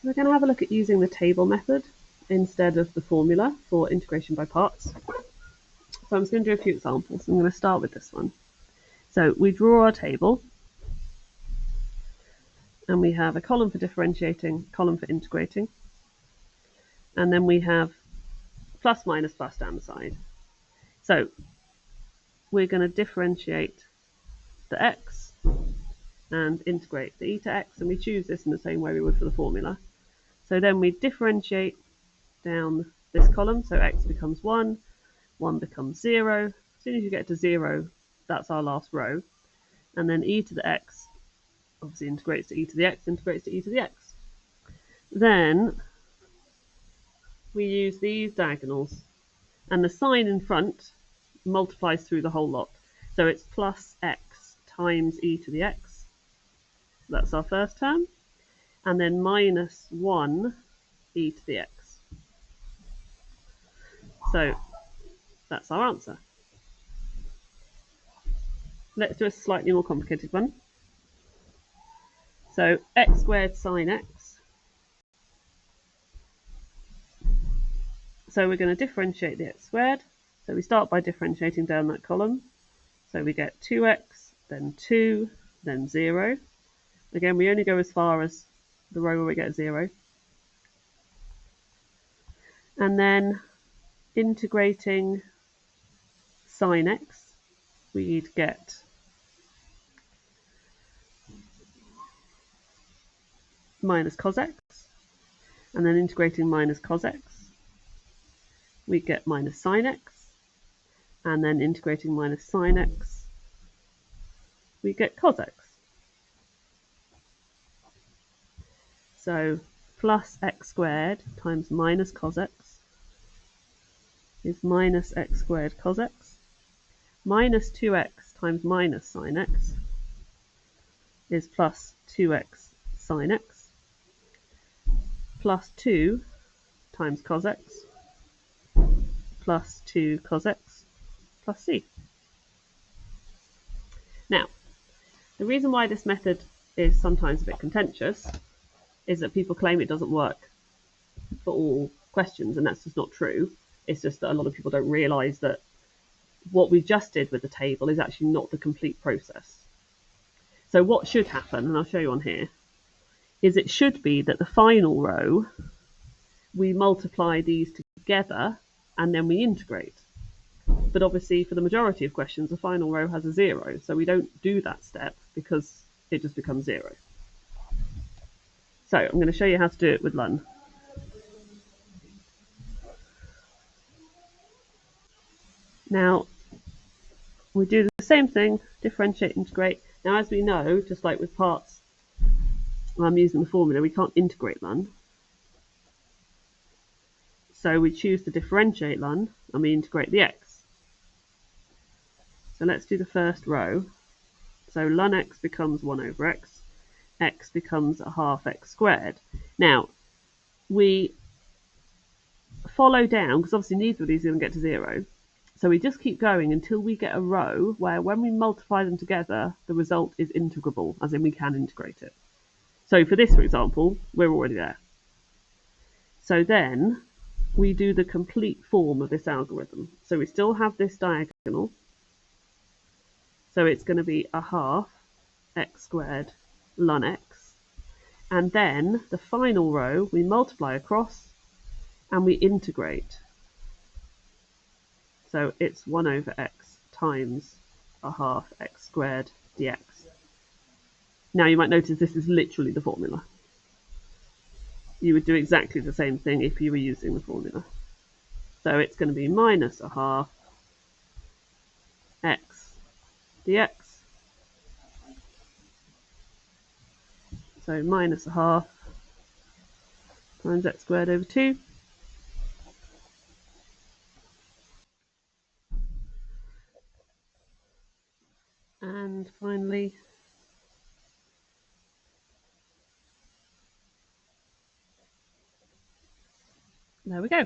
We're going to have a look at using the table method instead of the formula for integration by parts. So I'm just going to do a few examples. I'm going to start with this one. So we draw our table, and we have a column for differentiating, column for integrating, and then we have plus, minus, plus down the side. So we're going to differentiate the x and integrate the e to x, and we choose this in the same way we would for the formula. So then we differentiate down this column, so x becomes 1, 1 becomes 0. As soon as you get to 0, that's our last row. And then e to the x obviously integrates to e to the x, integrates to e to the x. Then we use these diagonals, and the sign in front multiplies through the whole lot. So it's plus x times e to the x. That's our first term. And then minus 1 e to the x. So that's our answer. Let's do a slightly more complicated one. So x squared sine x. So we're going to differentiate the x squared. So we start by differentiating down that column. So we get 2x, then 2, then 0. Again, we only go as far as the row where we get 0. And then integrating sine x, we'd get minus cos x. And then integrating minus cos x, we get minus sine x. And then integrating minus sine x, we get cos x. So plus x squared times minus cos x is minus x squared cos x. Minus 2x times minus sine x is plus 2x sine x. Plus 2 times cos x plus 2 cos x plus c. Now, the reason why this method is sometimes a bit contentious is that people claim it doesn't work for all questions, and that's just not true. It's just that a lot of people don't realise that what we just did with the table is actually not the complete process. So what should happen, and I'll show you on here, is it should be that the final row, we multiply these together and then we integrate. But obviously for the majority of questions, the final row has a 0, so we don't do that step because it just becomes 0. So I'm going to show you how to do it with Lun. Now, we do the same thing, differentiate, integrate. Now, as we know, just like with parts, I'm using the formula, we can't integrate Lun. So we choose to differentiate Lun, and we integrate the x. So let's do the first row. So Lun x becomes 1 over x. X becomes a half x squared. Now, we follow down, because obviously neither of these are going to get to 0. So we just keep going until we get a row where when we multiply them together, the result is integrable, as in we can integrate it. So for this, for example, we're already there. So then we do the complete form of this algorithm. So we still have this diagonal. So it's going to be a half x squared ln x. And then the final row, we multiply across and we integrate. So it's 1 over x times a half x squared dx. Now you might notice this is literally the formula. You would do exactly the same thing if you were using the formula. So it's going to be minus a half x dx. So minus a half times x squared over 2. And finally, there we go.